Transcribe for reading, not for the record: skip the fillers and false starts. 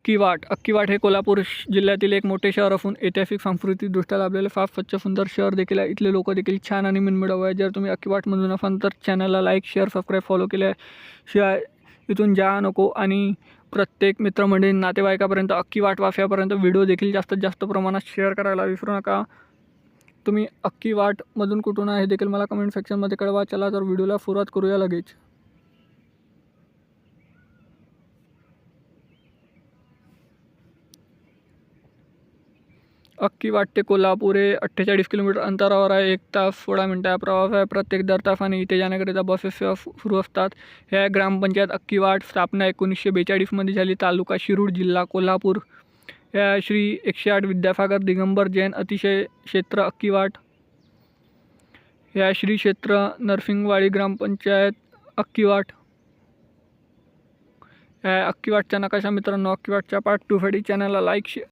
अक्कीवाट हे कोल्हापूर जिल्ह्यातील एक मोठे शहर असून ऐतिहासिक सांस्कृतिकदृष्ट्या लाभलेले फार स्वच्छ सुंदर शहर देखील आहे। इथले लोक देखील छान आणि मनमिळावू आहे। जर तुम्ही अक्कीवाटमधून असाल तर चॅनलला लाईक शेअर सबस्क्राईब फॉलो केल्याशिवाय इथून जा नको आणि प्रत्येक मित्रमंडळी नातेवाईकापर्यंत अक्कीवाट वासियापर्यंत व्हिडिओ देखील जास्तीत जास्त प्रमाणात शेअर करायला विसरू नका। तुम्ही अक्कीवाटमधून कुठून आहे देखील मला कमेंट सेक्शनमध्ये कळवा। चला तर व्हिडिओला सुरुवात करूया लगेच। अक्कीवाट ते कोल्हापूर हे 48 किलोमीटर अंतरावर आहे। 1 तास 16 मिनिटाचा प्रवास आहे। प्रत्येक दर तासाने इथे जाण्याकरिता बसेस सेवा सुरू असतात। ह्या ग्रामपंचायत अक्कीवाट स्थापना 1942 मध्ये झाली। तालुका शिरूर जिल्हा कोल्हापूर। ह्या श्री 108 विद्यासागर दिगंबर जैन अतिशय क्षेत्र अक्कीवाट। ह्या श्री क्षेत्र नरसिंगवाडी ग्रामपंचायत अक्कीवाट। ह्या अक्कीवाटचा नकाशा मित्रांनो। अक्कीवाटच्या पार्ट 2 साठी चॅनलला लाईक